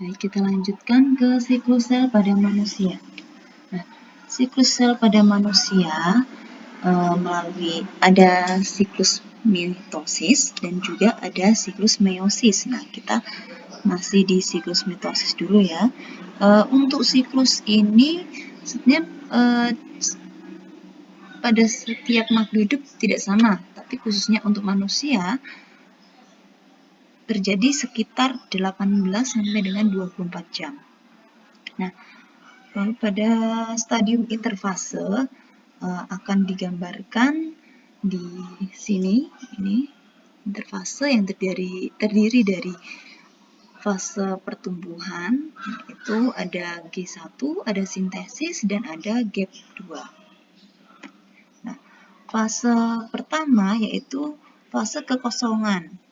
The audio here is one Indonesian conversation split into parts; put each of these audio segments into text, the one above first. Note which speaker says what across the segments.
Speaker 1: Baik, kita lanjutkan ke siklus sel pada manusia. Nah, siklus sel pada manusia melalui ada siklus mitosis dan juga ada siklus meiosis. Nah, kita masih di siklus mitosis dulu ya. Untuk siklus ini sebenarnya pada setiap makhluk hidup tidak sama, tapi khususnya untuk manusia terjadi sekitar 18 sampai dengan 24 jam. Nah, pada stadium interfase akan digambarkan di sini. Ini interfase yang terdiri dari fase pertumbuhan, yaitu ada G1, ada sintesis, dan ada gap 2. Nah, fase pertama yaitu fase kekosongan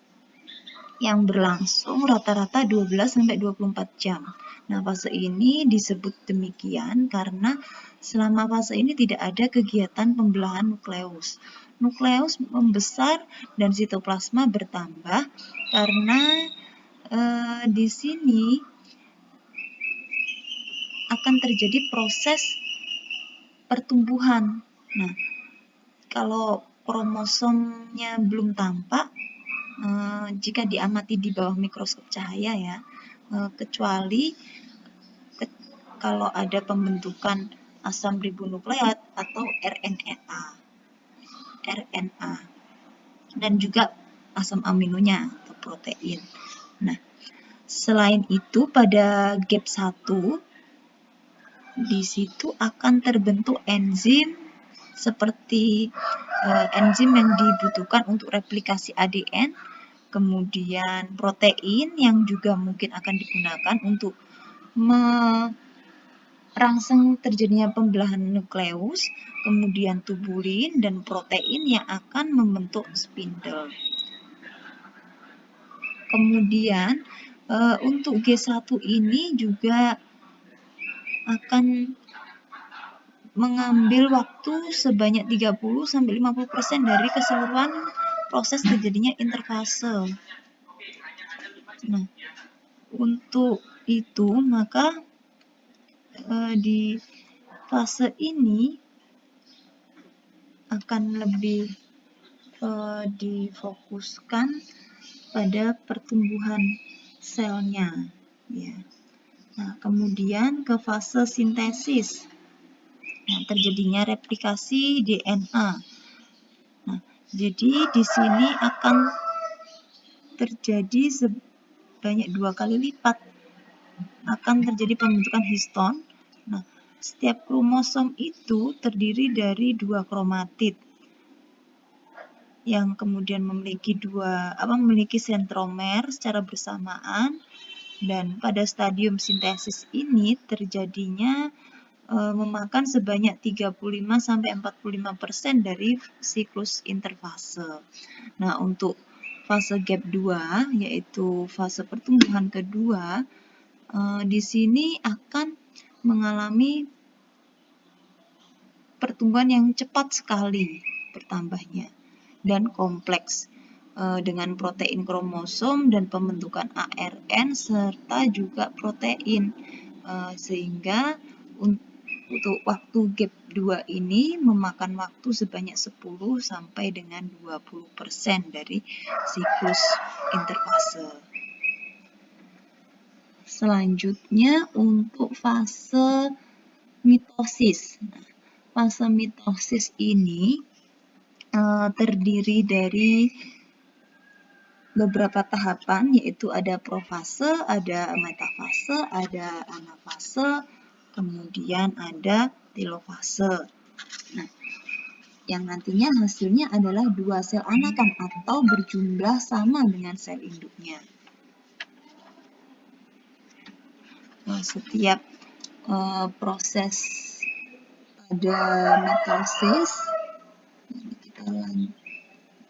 Speaker 1: yang berlangsung rata-rata 12-24 jam. Nah, fase ini disebut demikian karena selama fase ini tidak ada kegiatan pembelahan nukleus. Nukleus membesar dan sitoplasma bertambah karena di sini akan terjadi proses pertumbuhan. Nah, kalau kromosomnya belum tampak, jika diamati di bawah mikroskop cahaya ya, kecuali kalau ada pembentukan asam ribonukleat atau RNA dan juga asam aminonya atau protein. Nah, selain itu pada gap 1 di situ akan terbentuk enzim seperti enzim yang dibutuhkan untuk replikasi ADN, kemudian protein yang juga mungkin akan digunakan untuk merangsang terjadinya pembelahan nukleus, kemudian tubulin dan protein yang akan membentuk spindle. Kemudian untuk G1 ini juga akan mengambil waktu sebanyak 30-50% dari keseluruhan proses terjadinya interfase. Nah, untuk itu maka di fase ini akan lebih difokuskan pada pertumbuhan selnya, ya. Nah, kemudian ke fase sintesis. Nah, terjadinya replikasi DNA. Nah, jadi di sini akan terjadi sebanyak 2 kali lipat akan terjadi pembentukan histon. Nah, setiap kromosom itu terdiri dari 2 kromatid yang kemudian memiliki sentromer secara bersamaan, dan pada stadium sintesis ini terjadinya memakan sebanyak 35-45% dari siklus interfase. Nah, untuk fase gap 2 yaitu fase pertumbuhan kedua, di sini akan mengalami pertumbuhan yang cepat sekali bertambahnya dan kompleks dengan protein kromosom dan pembentukan ARN serta juga protein, sehingga untuk waktu gap 2 ini memakan waktu sebanyak 10 sampai dengan 20% dari siklus interfase. Selanjutnya untuk fase mitosis. Nah, fase mitosis ini terdiri dari beberapa tahapan, yaitu ada profase, ada metafase, ada anafase, kemudian ada telofase. Nah, yang nantinya hasilnya adalah 2 sel anakan atau berjumlah sama dengan sel induknya. Setiap proses pada mitosis, kita lanjut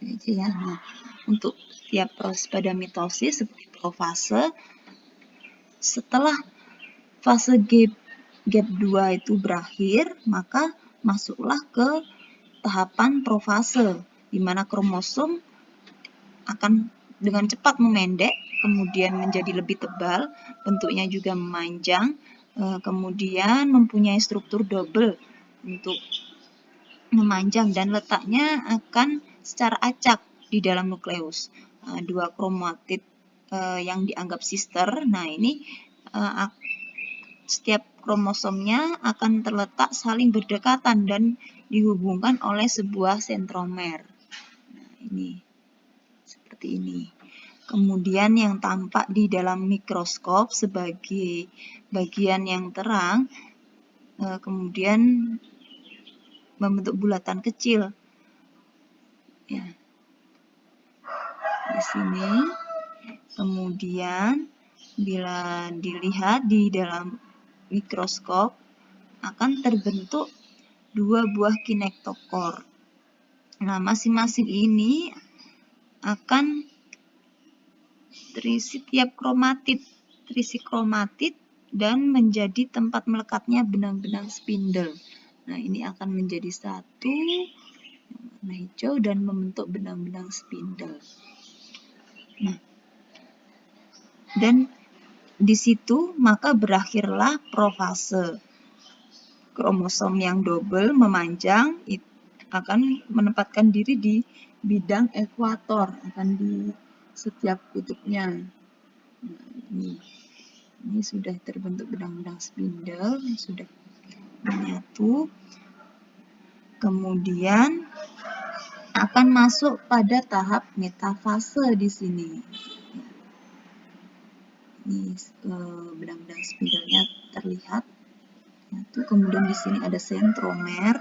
Speaker 1: aja ya. Nah, untuk setiap proses pada mitosis seperti profase, setelah fase gap 2 itu berakhir, maka masuklah ke tahapan profase, di mana kromosom akan dengan cepat memendek kemudian menjadi lebih tebal, bentuknya juga memanjang, kemudian mempunyai struktur double untuk memanjang dan letaknya akan secara acak di dalam nukleus. Dua kromatid yang dianggap sister, nah ini setiap kromosomnya akan terletak saling berdekatan dan dihubungkan oleh sebuah sentromer. Nah, ini seperti ini. Kemudian yang tampak di dalam mikroskop sebagai bagian yang terang, kemudian membentuk bulatan kecil. Ya. Di sini. Kemudian bila dilihat di dalam mikroskop akan terbentuk dua buah kinektokor. Nah, masing-masing ini akan terisi kromatid dan menjadi tempat melekatnya benang-benang spindle. Nah, ini akan menjadi satu warna hijau dan membentuk benang-benang spindle. Nah, dan di situ maka berakhirlah profase. Kromosom yang double memanjang akan menempatkan diri di bidang ekuator, akan di setiap kutubnya. Nah, ini sudah terbentuk benang-benang spindle yang sudah menyatu. Kemudian akan masuk pada tahap metafase di sini. Ini benang-benang spindlenya terlihat. Kemudian di sini ada sentromer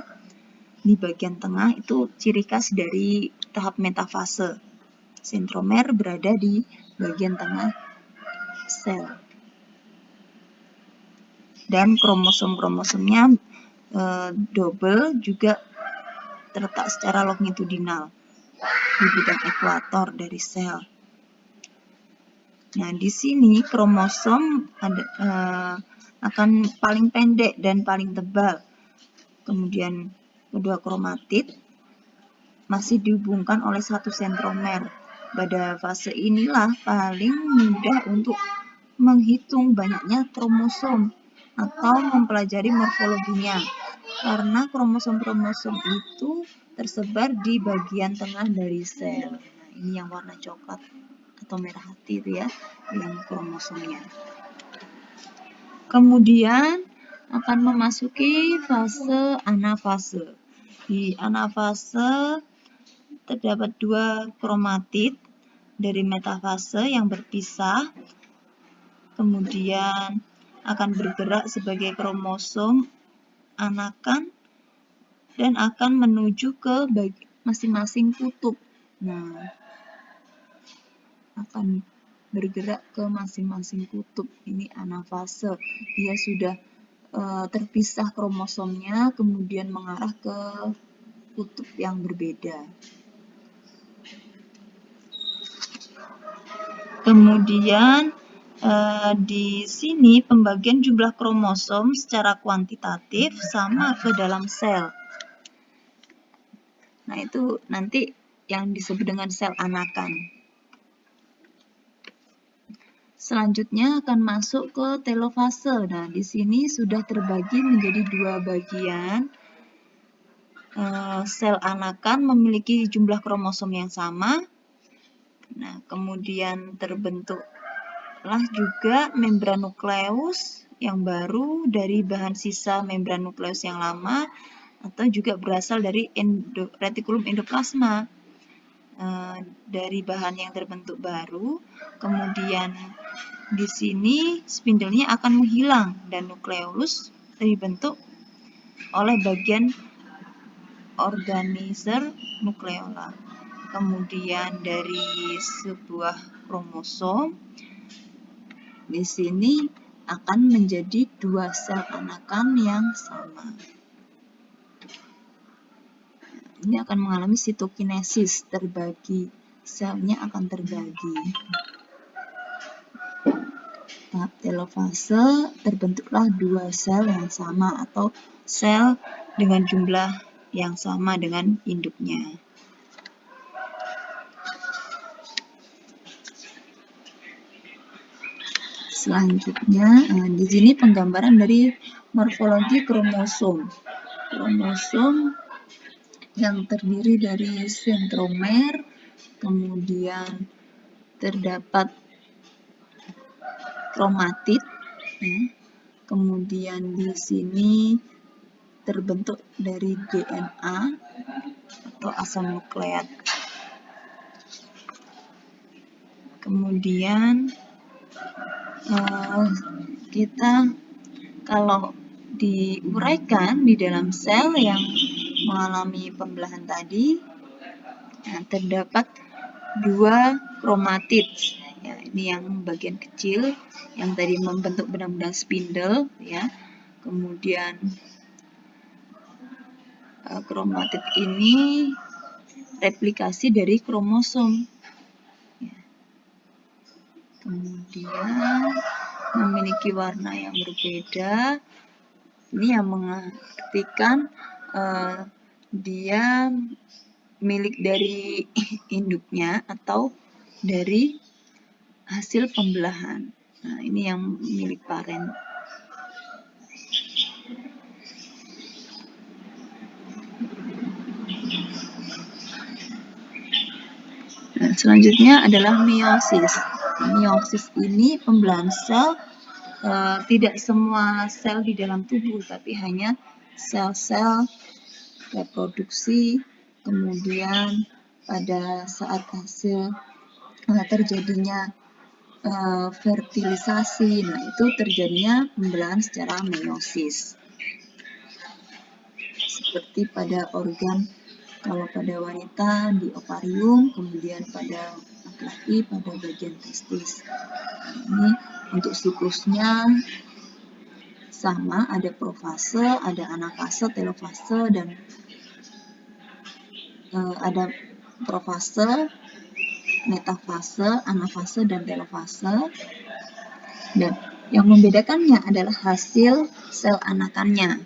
Speaker 1: di bagian tengah, itu ciri khas dari tahap metafase. Sentromer berada di bagian tengah sel. Dan kromosom-kromosomnya double juga terletak secara longitudinal di bidang ekuator dari sel. Nah, di sini kromosom akan paling pendek dan paling tebal. Kemudian kedua kromatid masih dihubungkan oleh satu sentromer. Pada fase inilah paling mudah untuk menghitung banyaknya kromosom atau mempelajari morfologinya. Karena kromosom-kromosom itu tersebar di bagian tengah dari sel. Nah, ini yang warna coklat atau merah hati itu ya, yang kromosomnya. Kemudian akan memasuki fase anafase. Di anafase terdapat dua kromatid dari metafase yang berpisah, kemudian akan bergerak sebagai kromosom anakan dan akan menuju ke masing-masing kutub. Nah, akan bergerak ke masing-masing kutub. Ini anafase. Dia sudah terpisah kromosomnya, kemudian mengarah ke kutub yang berbeda. Kemudian di sini pembagian jumlah kromosom secara kuantitatif sama ke dalam sel. Nah, itu nanti yang disebut dengan sel anakan. Selanjutnya akan masuk ke telofase. Nah, di sini sudah terbagi menjadi dua bagian. Sel anakan memiliki jumlah kromosom yang sama. Nah, kemudian terbentuklah juga membran nukleus yang baru dari bahan sisa membran nukleus yang lama, atau juga berasal dari retikulum endoplasma. Dari bahan yang terbentuk baru, kemudian di sini spindlenya akan menghilang dan nukleus dibentuk oleh bagian organizer nukleola. Kemudian dari sebuah kromosom di sini akan menjadi dua sel anakan yang sama. Ini akan mengalami sitokinesis, terbagi. Selnya akan terbagi. Tahap telofase terbentuklah dua sel yang sama atau sel dengan jumlah yang sama dengan induknya. Selanjutnya, di sini penggambaran dari morfologi kromosom. Kromosom yang terdiri dari sentromer, kemudian terdapat kromatid, ya. Kemudian di sini terbentuk dari DNA atau asam nukleat. Kemudian kita kalau diuraikan di dalam sel yang mengalami pembelahan tadi, terdapat 2 kromatid. Ya, ini yang bagian kecil yang tadi membentuk benang-benang spindle, ya. Kemudian kromatid ini replikasi dari kromosom. Ya. Kemudian memiliki warna yang berbeda. Ini yang mengartikan dia milik dari induknya atau dari hasil pembelahan. Nah, ini yang milik paren. Nah, selanjutnya adalah meiosis. Meiosis ini pembelahan sel, tidak semua sel di dalam tubuh, tapi hanya sel-sel reproduksi, kemudian pada saat hasil terjadinya fertilisasi, nah itu terjadinya pembelahan secara meiosis. Seperti pada organ, kalau pada wanita di ovarium, kemudian pada laki-laki pada bagian testis. Ini untuk siklusnya sama, ada profase, ada anafase, telofase, dan ada profase, metafase, anafase, dan telofase. Dan yang membedakannya adalah hasil sel anakannya.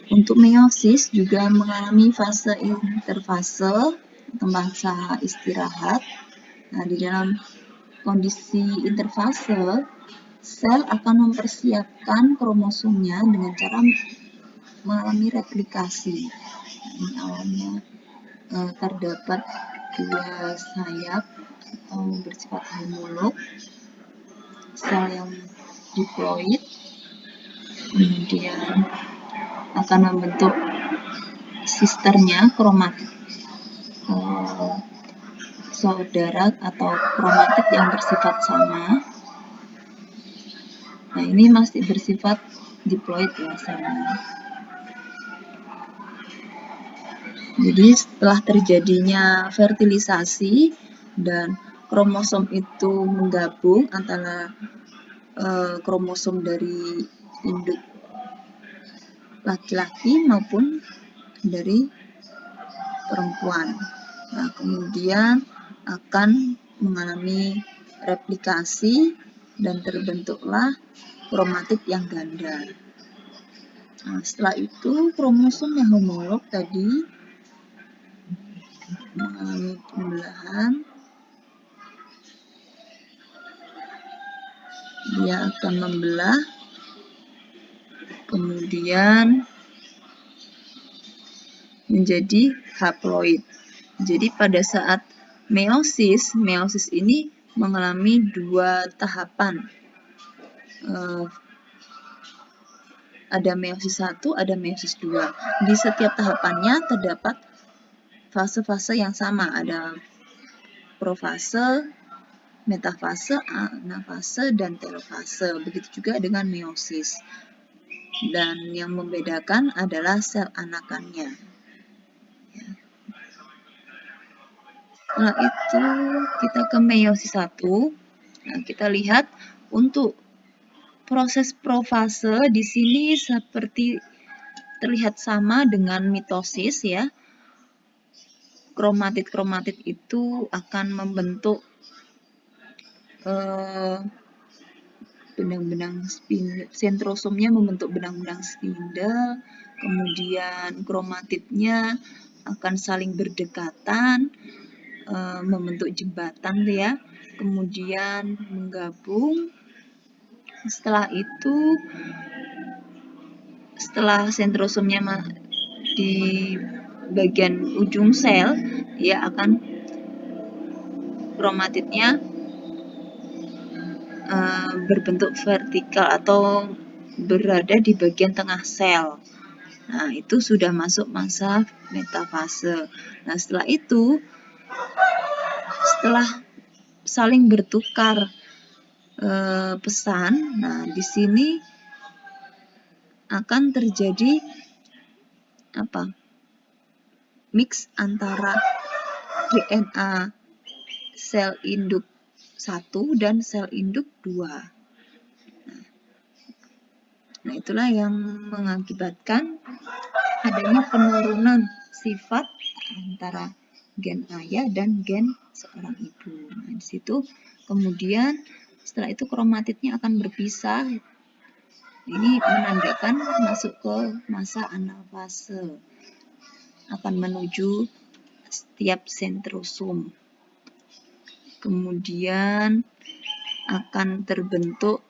Speaker 1: Untuk meiosis juga mengalami fase interfase, masa istirahat. Nah, di dalam kondisi interfase, sel akan mempersiapkan kromosomnya dengan cara mengalami replikasi. Ini awalnya terdapat 2 sayap atau bersifat homolog, sel yang diploid, kemudian akan membentuk sisternya kromatid saudara atau kromatid yang bersifat sama. Nah, ini masih bersifat diploid ya selnya. Jadi setelah terjadinya fertilisasi dan kromosom itu menggabung antara kromosom dari induk laki-laki maupun dari perempuan. Nah, kemudian akan mengalami replikasi dan terbentuklah kromatid yang ganda. Nah, setelah itu kromosom yang homolog tadi mengalami pembelahan, dia akan membelah, kemudian menjadi haploid. Jadi pada saat meiosis ini mengalami 2 tahapan. Ada meiosis 1, ada meiosis 2. Di setiap tahapannya terdapat fase-fase yang sama, ada profase, metafase, anafase, dan telofase. Begitu juga dengan meiosis. Dan yang membedakan adalah sel anakannya. Setelah itu kita ke meiosis 1. Nah, kita lihat untuk proses profase di sini seperti terlihat sama dengan mitosis ya. Kromatid-kromatid itu akan membentuk benang-benang spindle, sentrosomnya membentuk benang-benang spindle, kemudian kromatidnya akan saling berdekatan, membentuk jembatan tuh ya, kemudian menggabung. Setelah itu, setelah sentrosomnya di bagian ujung sel, dia akan kromatidnya berbentuk vertikal atau berada di bagian tengah sel. Nah, itu sudah masuk masa metafase. Nah, setelah itu, setelah saling bertukar pesan, nah di sini akan terjadi apa? Mix antara DNA sel induk 1 dan sel induk 2. Nah, itulah yang mengakibatkan adanya penurunan sifat antara gen ayah dan gen seorang ibu. Nah, di situ kemudian setelah itu kromatidnya akan berpisah. Ini menandakan masuk ke masa anafase. Akan menuju setiap sentrosom. Kemudian akan terbentuk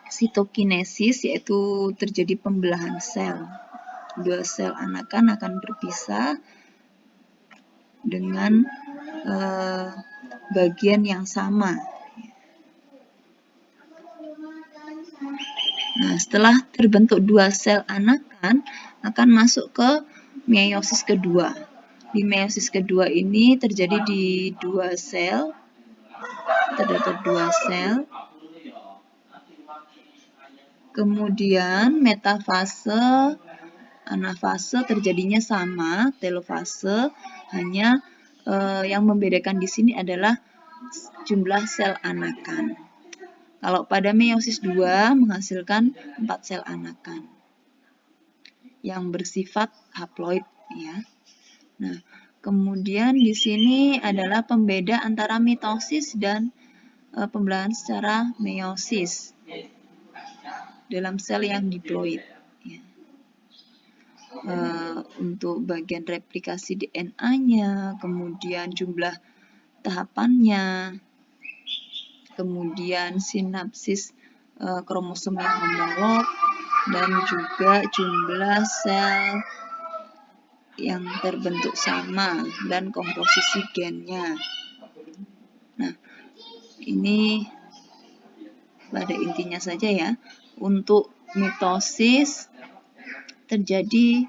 Speaker 1: sitokinesis, yaitu terjadi pembelahan sel. Dua sel anakan akan berpisah dengan bagian yang sama. Nah, setelah terbentuk dua sel anakan, akan masuk ke meiosis kedua. Di meiosis kedua ini terjadi di dua sel, terdapat dua sel. Kemudian metafase, anafase terjadinya sama, telofase, hanya yang membedakan di sini adalah jumlah sel anakan. Kalau pada meiosis 2 menghasilkan 4 sel anakan yang bersifat haploid ya. Nah, kemudian di sini adalah pembeda antara mitosis dan pembelahan secara meiosis dalam sel yang diploid. Ya. Untuk bagian replikasi DNA-nya, kemudian jumlah tahapannya, kemudian sinapsis kromosom yang homolog, dan juga jumlah sel yang terbentuk sama dan komposisi gennya. Nah, ini pada intinya saja ya. Untuk mitosis terjadi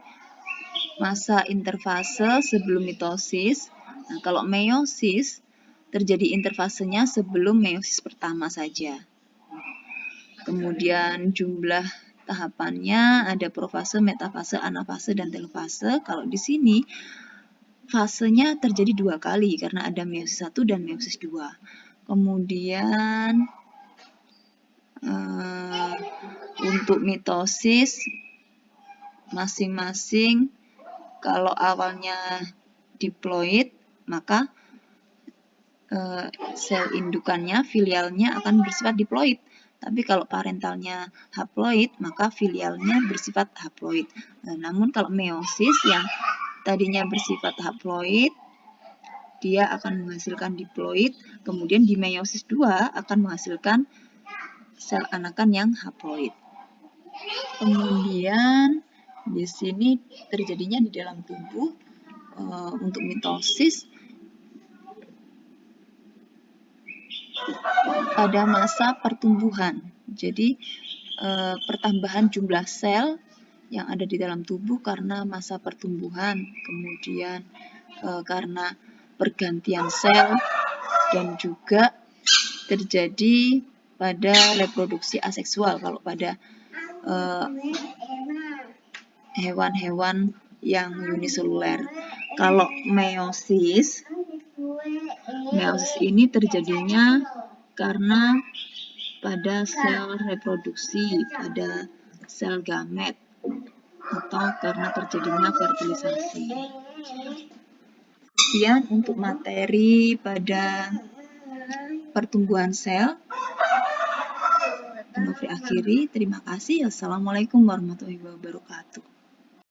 Speaker 1: masa interfase sebelum mitosis. Nah, kalau meiosis terjadi interfasenya sebelum meiosis pertama saja. Kemudian jumlah tahapannya ada profase, metafase, anafase, dan telofase. Kalau di sini fasenya terjadi dua kali karena ada meiosis 1 dan meiosis 2. Kemudian untuk mitosis masing-masing kalau awalnya diploid, maka sel indukannya, filialnya akan bersifat diploid. Tapi kalau parentalnya haploid, maka filialnya bersifat haploid. Namun kalau meiosis yang tadinya bersifat haploid, dia akan menghasilkan diploid, kemudian di meiosis 2 akan menghasilkan sel anakan yang haploid. Kemudian di sini terjadinya di dalam tubuh untuk mitosis pada masa pertumbuhan. Jadi pertambahan jumlah sel yang ada di dalam tubuh karena masa pertumbuhan, kemudian karena pergantian sel, dan juga terjadi pada reproduksi aseksual kalau pada hewan-hewan yang uniseluler. Kalau meiosis ini terjadinya karena pada sel reproduksi, pada sel gamet, atau karena terjadinya fertilisasi. Sekian untuk materi pada pertumbuhan sel. Nofri akhiri, terima kasih. Assalamualaikum warahmatullahi wabarakatuh.